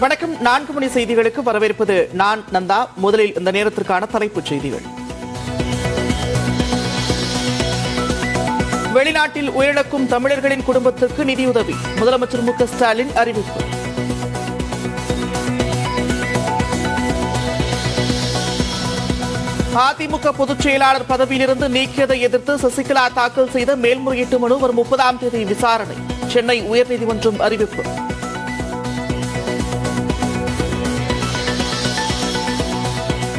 வணக்கம். 4 மணி செய்திகளுக்கு வரவேற்பது நான் நந்தா. முதலில் இந்த நேரத்திற்கான தலைப்புச் செய்திகள். வெளிநாட்டில் உயிரிழக்கும் தமிழர்களின் குடும்பத்திற்கு நிதியுதவி முதலமைச்சர் மு.க. ஸ்டாலின் அறிவிப்பு. அதிமுக பொதுச் செயலாளர் பதவியிலிருந்து நீக்கியதை எதிர்த்து சசிகலா தாக்கல் செய்த மேல்முறையீட்டு மனு வரும் 30ஆம் தேதி விசாரணை. சென்னை உயர்நீதிமன்றம் அறிவிப்பு.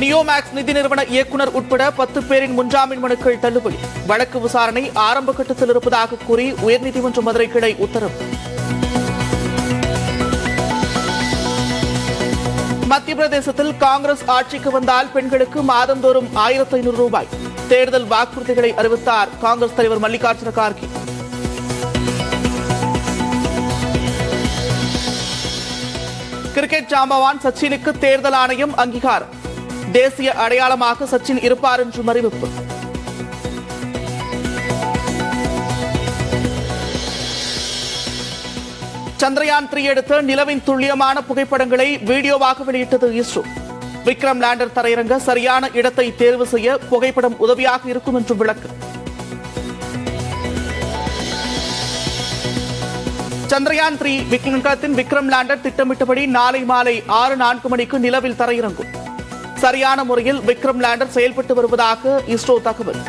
நியோமேக்ஸ் நிதி நிறுவன இயக்குநர் உட்பட 10 பேரின் முன்ஜாமீன் மனுக்கள் தள்ளுபடி. வழக்கு விசாரணை ஆரம்ப கட்டத்தில் இருப்பதாக கூறி உயர்நீதிமன்ற மதுரை கிளை உத்தரவு. மத்திய பிரதேசத்தில் காங்கிரஸ் ஆட்சிக்கு வந்தால் பெண்களுக்கு மாதந்தோறும் 1500 ரூபாய் தேர்தல் வாக்குறுதிகளை அறிவித்தார் காங்கிரஸ் தலைவர் மல்லிகார்ஜுன கார்கே. கிரிக்கெட் ஜாம்பவான் சச்சினுக்கு தேர்தல் ஆணையம் அங்கீகாரம். தேசிய அடையாளமாக சச்சின் இருப்பார் என்றும் அறிவிப்பு. சந்திரயான் 3 எடுத்த நிலவின் துல்லியமான புகைப்படங்களை வீடியோவாக வெளியிட்டது இஸ்ரோ. விக்ரம் லேண்டர் தரையிறங்க சரியான இடத்தை தேர்வு செய்ய புகைப்படம் உதவியாக இருக்கும் என்றும் விளக்கு. சந்திரயான் 3 விக்ரத்தின் விக்ரம் லேண்டர் திட்டமிட்டபடி நாளை மாலை 6:04 மணிக்கு நிலவில் தரையிறங்கும். சரியான முறையில் விக்ரம் லேண்டர் செயல்பட்டு வருவதாக இஸ்ரோ தகவல்.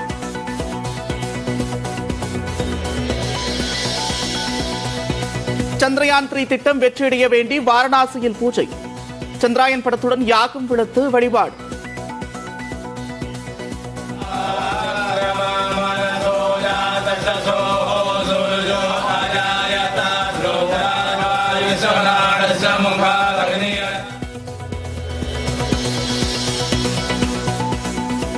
சந்திரயான் 3 திட்டம் வெற்றியடைய வேண்டி வாரணாசியில் பூஜை. சந்திராயன் படத்துடன் யாகம் விளத்து வழிபாடு.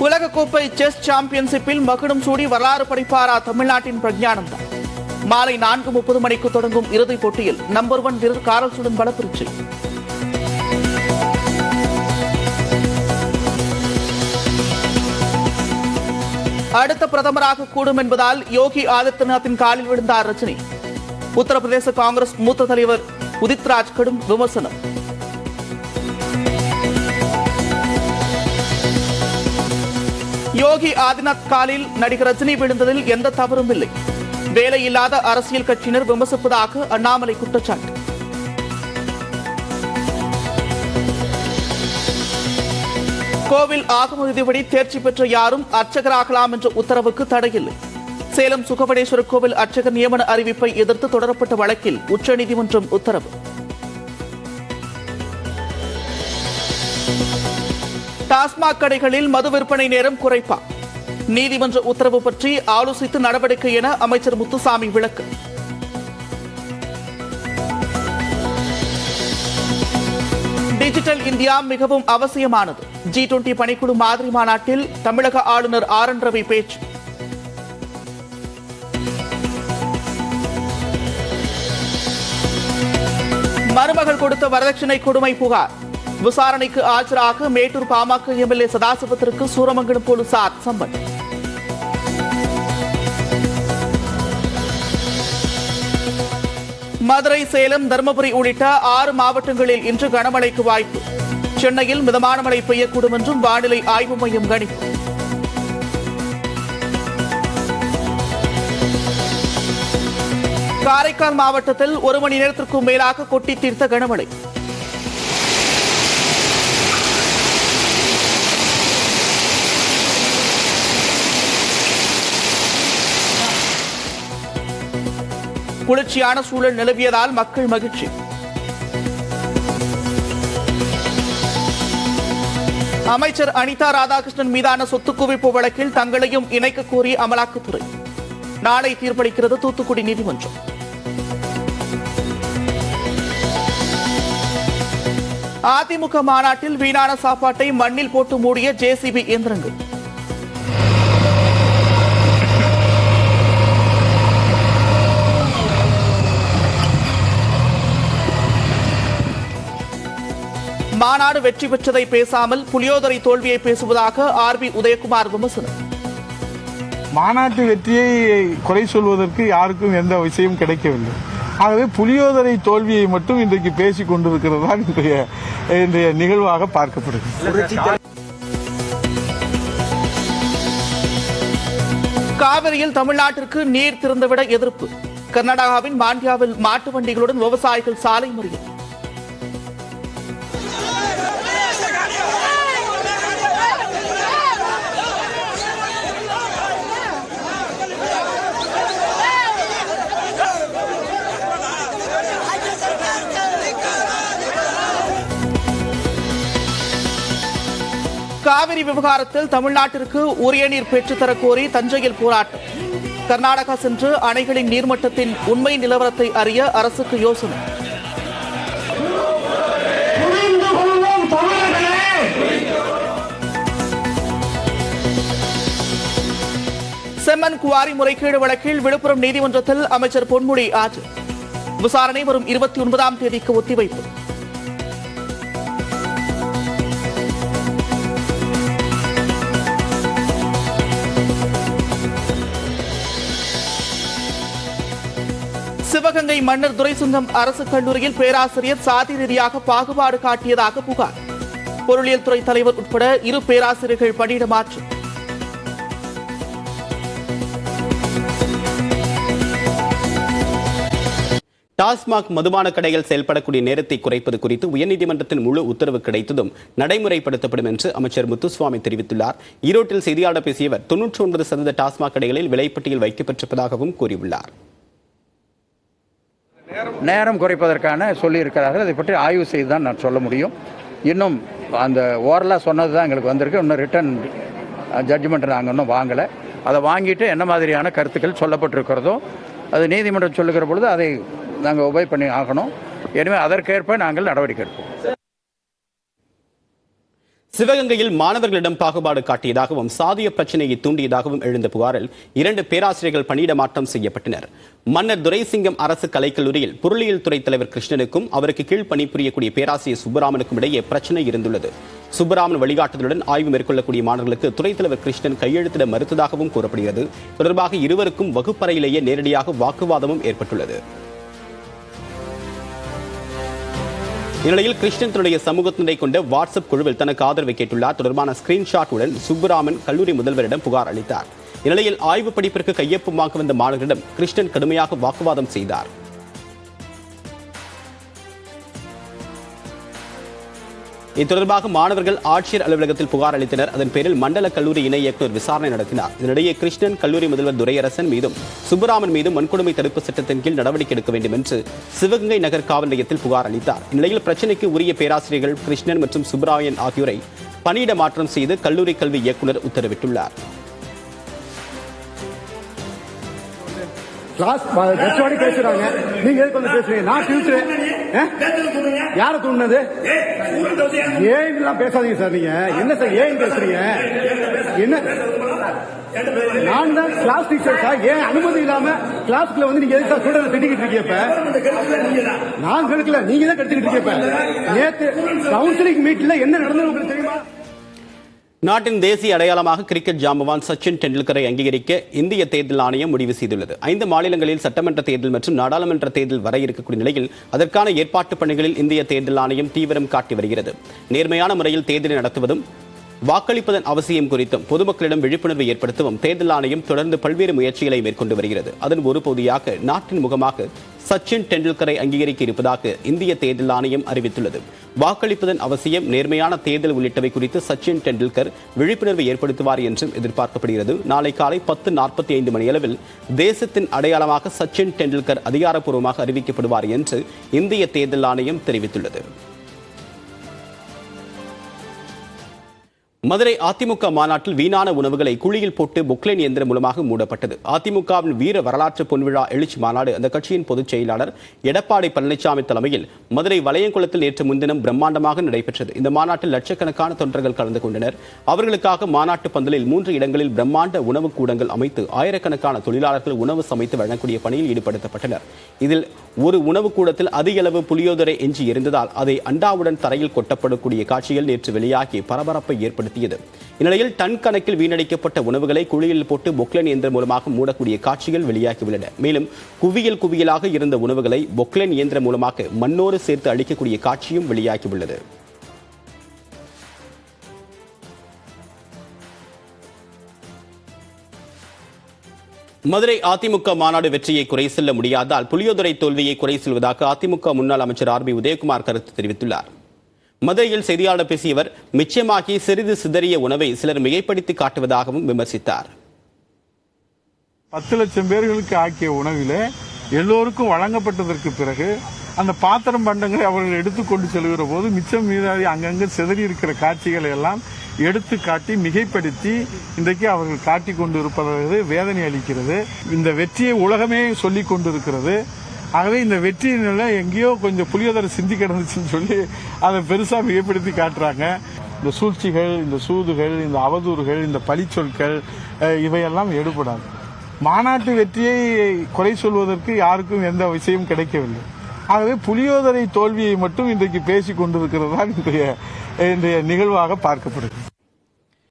உலகக்கோப்பை செஸ் சாம்பியன்ஷிப்பில் மகுடம் சூடி வரலாறு படைப்பாரா தமிழ்நாட்டின் பிரக்ஞானந்தா. மாலை 4:30 மணிக்கு தொடங்கும் இறுதிப் போட்டியில் நம்பர் 1 வீரர் காரல்சுடன் பலப்பரீட்சை. அடுத்த பிரதமராக கூடும் என்பதால் யோகி ஆதித்யநாத்தின் காலில் விழுந்தார் ரஜினி. உத்தரப்பிரதேச காங்கிரஸ் மூத்த தலைவர் உதித்ராஜ் கடும் விமர்சனம். யோகி ஆதித்யநாத் காலில் நடிகர் ரஜினி விழுந்ததில் எந்த தவறும் இல்லை. வேலையில்லாத அரசியல் கட்சியினர் விமர்சிப்பதாக அண்ணாமலை குற்றச்சாட்டு. கோவில் ஆகம விதிப்படி தேர்ச்சி பெற்ற யாரும் அர்ச்சகராகலாம் என்ற உத்தரவுக்கு தடையில்லை. சேலம் சுகவனேஸ்வரர் கோவில் அர்ச்சகர் நியமன அறிவிப்பை எதிர்த்து தொடரப்பட்ட வழக்கில் உச்சநீதிமன்றம் உத்தரவு. டாஸ்மாக் கடைகளில் மது விற்பனை நேரம் குறைப்பா. நீதிமன்ற உத்தரவு பற்றி ஆலோசித்து நடவடிக்கை என அமைச்சர் முத்துசாமி விளக்கு. டிஜிட்டல் இந்தியா மிகவும் அவசியமானது. G20 பணிக்குழு மாதிரி மாநாட்டில் தமிழக ஆளுநர் ஆர்.என். ரவி பேச்சு. மருமகள் கொடுத்த வரதட்சணை கொடுமை புகார். விசாரணைக்கு ஆஜராக மேட்டூர் பாமக எம்எல்ஏ சதாசிவத்திற்கு சூரமங்கலம் போலீசார் சம்மன். மதுரை, சேலம், தருமபுரி உள்ளிட்ட 6 மாவட்டங்களில் இன்று கனமழைக்கு வாய்ப்பு. சென்னையில் மிதமான மழை பெய்யக்கூடும் என்றும் வானிலை ஆய்வு மையம் கணிப்பு. காரைக்கால் மாவட்டத்தில் 1 மணி நேரத்திற்கும் மேலாக கொட்டி தீர்த்த கனமழை. குளிர்ச்சியான சூழல் நிலவியதால் மக்கள் மகிழ்ச்சி. அமைச்சர் அனிதா ராதாகிருஷ்ணன் மீதான சொத்து குவிப்பு வழக்கில் தங்களையும் இணைக்க கோரி அமலாக்கத்துறை. நாளை தீர்ப்பளிக்கிறது தூத்துக்குடி நீதிமன்றம். அதிமுக மாநாட்டில் வீணான சாப்பாட்டை மண்ணில் போட்டு மூடிய ஜேசிபி இயந்திரங்கள். மாநாடு வெற்றி பெற்றதை பேசாமல் புளியோதரை தோல்வியை பேசுவதாக ஆர்.பி. உதயகுமார் விமர்சனம். மாநாட்டு வெற்றியை குறை சொல்வதற்கு யாருக்கும் எந்த விஷயம் கிடைக்கவில்லை. ஆகவே புலியோதரை தோல்வியை மட்டும் இன்றைக்கு பேசிக் கொண்டிருக்கிறது தான் இன்றைய நிகழ்வாக பார்க்கப்படுகிறது. காவிரியில் தமிழ்நாட்டிற்கு நீர் திறந்துவிட எதிர்ப்பு. கர்நாடகாவின் மாண்டியாவில் மாட்டு வண்டிகளுடன் விவசாயிகள் சாலை மறியல். காவிரி விவகாரத்தில் தமிழ்நாட்டிற்கு உரிய நீர் பெற்றுத்தரக் கோரி தஞ்சையில் போராட்டம். கர்நாடகா சென்று அணைகளின் நீர்மட்டத்தின் உண்மை நிலவரத்தை அறிய அரசுக்கு யோசனை. செம்மன் குவாரி முறைகேடு வழக்கில் விழுப்புரம் நீதிமன்றத்தில் அமைச்சர் பொன்முடி ஆஜர். விசாரணை வரும் 29ஆம் தேதிக்கு ஒத்திவைப்பு. சிவகங்கை மன்னர் துரைசுங்கம் அரசு கல்லூரியில் பேராசிரியர் சாதி ரீதியாக பாகுபாடு காட்டியதாக புகார். பொருளியல் துறை தலைவர் உட்பட 2 பேராசிரியர்கள் பணியிட மாற்றம். டாஸ்மாக் மதுபான கடைகள் செயல்படக்கூடிய நேரத்தை குறைப்பது குறித்து உயர்நீதிமன்றத்தின் முழு உத்தரவு கிடைத்ததும் நடைமுறைப்படுத்தப்படும் என்று அமைச்சர் முத்துசுவாமி தெரிவித்துள்ளார். ஈரோட்டில் செய்தியாளர் பேசிய அவர் 99% டாஸ்மாக் கடைகளில் விலைப்பட்டியல் வைக்கப்பட்டிருப்பதாகவும் கூறியுள்ளார். நேரம் குறைப்பதற்கான சொல்லியிருக்கிறார்கள். அதை பற்றி ஆய்வு செய்து தான் நான் சொல்ல முடியும். இன்னும் அந்த ஓரலாக சொன்னது தான் எங்களுக்கு வந்திருக்கு. இன்னும் ரிட்டன் ஜட்ஜ்மெண்ட் நாங்கள் இன்னும் வாங்கலை. அதை வாங்கிட்டு என்ன மாதிரியான கருத்துக்கள் சொல்லப்பட்டிருக்கிறதோ அது நீதிமன்றம் சொல்லுகிற பொழுது அதை நாங்கள் ஒபே பண்ணி ஆகணும். எனவே அதற்கேற்ப நாங்கள் நடவடிக்கை எடுப்போம். சிவகங்கையில் மாணவர்களிடம் பாகுபாடு காட்டியதாகவும் சாதிய பிரச்சனையை தூண்டியதாகவும் எழுந்த புகாரில் 2 பேராசிரியர்கள் பணியிட மாற்றம் செய்யப்பட்டனர். மன்னர் துரைசிங்கம் அரசு கலைக்கல்லூரியில் பொருளியல் துறை தலைவர் கிருஷ்ணனுக்கும் அவருக்கு கீழ் பணிபுரியக்கூடிய பேராசிரியர் சுப்பராமனுக்கும் இடையே பிரச்சனை இருந்துள்ளது. சுப்பராமன் வழிகாட்டுதலுடன் ஆய்வு மேற்கொள்ளக்கூடிய மாணவர்களுக்கு துறைத் தலைவர் கிருஷ்ணன் கையெழுத்திட மறுத்ததாகவும் கூறப்படுகிறது. தொடர்பாக இருவருக்கும் வகுப்பறையிலேயே நேரடியாக வாக்குவாதமும் ஏற்பட்டுள்ளது. இந்நிலையில் கிருஷ்ணன் தன்னுடைய சமூகத்தினரை கொண்ட வாட்ஸ்அப் குழுவில் தனக்கு ஆதரவை கேட்டுள்ளார். தொடர்பான ஸ்கிரீன்ஷாட்டுடன் சுப்பராமன் கல்லூரி முதல்வரிடம் புகார் அளித்தார். இந்நிலையில் ஆய்வு படிப்பிற்கு கையொப்பம் வாங்க வந்த மாணவர்களிடம் கிருஷ்ணன் கடுமையாக வாக்குவாதம் செய்தார். இது தொடர்பாக மாணவர்கள் ஆட்சியர் அலுவலகத்தில் புகார் அளித்தனர். அதன் பேரில் மண்டல கல்லூரி இணை இயக்குநர் விசாரணை நடத்தினார். இதனிடையே கிருஷ்ணன் கல்லூரி முதல்வர் துரையரசன் மீதும் சுப்பராமன் மீதும் வன்கொடுமை தடுப்பு சட்டத்தின் கீழ் நடவடிக்கை எடுக்க வேண்டும் என்று சிவகங்கை நகர் காவல் நிலையத்தில் புகார் அளித்தார். இந்நிலையில் பிரச்சினைக்கு உரிய பேராசிரியர்கள் கிருஷ்ணன் மற்றும் சுப்பராயன் ஆகியோரை பணியிட மாற்றம் செய்து கல்லூரி கல்வி இயக்குநர் உத்தரவிட்டுள்ளார். பேசுறாங்க, நீங்க எதுக்கு வந்து பேசுறீங்க? நான் டியூட்டர், யார தூண்டினது? ஏன் பேசாதீங்க சார். நீங்க என்ன சார் ஏன் பேசுறீங்க? என்ன நான் தான் கிளாஸ் டீச்சர் சார். ஏன் அனுமதி இல்லாம கிளாஸ்க்குள்ள வந்து நீங்க எதுக்கு சார் ஸ்டூடெண்ட் திட்டிக்கிட்டு இருக்கீங்க? நான் கெடுக்கல, நீங்க தான் கெடுத்துக்கிட்டு இருக்கீங்க. நேத்து கவுன்சிலிங் மீட்ல என்ன நடந்தது உங்களுக்கு தெரியுமா? நாட்டின் தேசிய அடையாளமாக கிரிக்கெட் ஜாம்பவான் சச்சின் டெண்டுல்கரை அங்கீகரிக்க இந்திய தேர்தல் ஆணையம் முடிவு செய்துள்ளது. 5 மாநிலங்களில் சட்டமன்ற தேர்தல் மற்றும் நாடாளுமன்ற தேர்தல் வர இருக்கக்கூடிய நிலையில் அதற்கான ஏற்பாட்டு பணிகளில் இந்திய தேர்தல் ஆணையம் தீவிரம் காட்டி வருகிறது. நேர்மையான முறையில் தேர்தலை நடத்துவதும் வாக்களிப்பதன் அவசியம் குறித்தும் பொதுமக்களிடம் விழிப்புணர்வை ஏற்படுத்தவும் தேர்தல் ஆணையம் தொடர்ந்து பல்வேறு முயற்சிகளை மேற்கொண்டு வருகிறது. அதன் ஒரு பகுதியாக நாட்டின் முகமாக சச்சின் டெண்டுல்கரை அங்கீகரிக்க இருப்பதாக இந்திய தேர்தல் ஆணையம் அறிவித்துள்ளது. வாக்களிப்பதன் அவசியம், நேர்மையான தேர்தல் உள்ளிட்டவை குறித்து சச்சின் டெண்டுல்கர் விழிப்புணர்வை ஏற்படுத்துவார் என்றும் எதிர்பார்க்கப்படுகிறது. நாளை காலை 10:45 மணியளவில் தேசத்தின் அடையாளமாக சச்சின் டெண்டுல்கர் அதிகாரப்பூர்வமாக அறிவிக்கப்படுவார் என்று இந்திய தேர்தல் ஆணையம் தெரிவித்துள்ளது. மதுரை அதிமுக மாநாட்டில் வீணான உணவுகளை குழியில் போட்டு பொக்லைன் இயந்திரம் மூலமாக மூடப்பட்டது. அதிமுகவின் வீர வரலாற்று பொன்விழா எழுச்சி மாநாடு அந்த கட்சியின் பொதுச் செயலாளர் எடப்பாடி பழனிசாமி தலைமையில் மதுரை வளையங்குளத்தில் நேற்று முன்தினம் பிரம்மாண்டமாக நடைபெற்றது. இந்த மாநாட்டில் லட்சக்கணக்கான தொண்டர்கள் கலந்து கொண்டனர். அவர்களுக்காக மாநாட்டு பந்தலில் 3 இடங்களில் பிரம்மாண்ட உணவு கூடங்கள் அமைத்து ஆயிரக்கணக்கான தொழிலாளர்கள் உணவு சமைத்து வழங்கக்கூடிய பணியில் ஈடுபடுத்தப்பட்டனர். இதில் ஒரு உணவு கூடத்தில் அதிக அளவு புளியோதரை எஞ்சி இருந்ததால் அதை அண்டாவுடன் தரையில் கொட்டப்படக்கூடிய காட்சிகள் நேற்று வெளியாகி பரபரப்பை ஏற்படுத்தி ஏற்படுத்தியது. இந்நிலையில் டன் கணக்கில் வீணடிக்கப்பட்ட உணவுகளை குழியில் போட்டு பொக்லைன் இயந்திரம் மூலமாக மூடக்கூடிய காட்சிகள் வெளியாகியுள்ளன. மேலும் குவியலாக இருந்த உணவுகளை பொக்லைன் இயந்திரம் மூலமாக மண்ணோடு சேர்த்து அளிக்கக்கூடிய காட்சியும் வெளியாகியுள்ளது. மதுரை அதிமுக மாநாடு வெற்றியை குறை சொல்ல முடியாதால் புளியோதரை தோல்வியை குறை சொல்வதாக அதிமுக முன்னாள் அமைச்சர் RB உதயகுமார் கருத்து தெரிவித்துள்ளார். மதுரையில் செய்தியாளர் பேசிய அவர், மிச்சமாகி சிறிது சிதறிய உணவை சிலர் மிகைப்படுத்தி காட்டுவதாகவும் விமர்சித்தார். 10 லட்சம் பேர்களுக்கு ஆக்கிய உணவில எல்லோருக்கும் வழங்கப்பட்டதற்கு பிறகு அந்த பாத்திரம் பண்டங்களை அவர்கள் எடுத்துக்கொண்டு செல்கிற போது மிச்சம் மீதாதி அங்கங்கு சிதறி இருக்கிற காட்சிகளை எல்லாம் எடுத்து காட்டி மிகைப்படுத்தி இன்றைக்கு அவர்கள் காட்டி கொண்டு இருப்பது வேதனை அளிக்கிறது. இந்த வெற்றியை உலகமே சொல்லிக் கொண்டிருக்கிறது. ஆகவே இந்த வெற்றியினால எங்கேயோ கொஞ்சம் புளியோதரை சிந்தி கிடந்துச்சுன்னு சொல்லி அதை பெருசா மிகைப்படுத்தி காட்டுறாங்க. இந்த சூழ்ச்சிகள், இந்த சூதுகள், இந்த அவதூறுகள், இந்த பழிச்சொற்கள் இவையெல்லாம் எடுபடாது. மாநாட்டு வெற்றியை குறை சொல்வதற்கு யாருக்கும் எந்த விஷயம் கிடைக்கவில்லை. ஆகவே புளியோதரை தோல்வியை மட்டும் இன்றைக்கு பேசிக் கொண்டிருக்கிறது தான் இன்றைய நிகழ்வாக பார்க்கப்படுகிறது.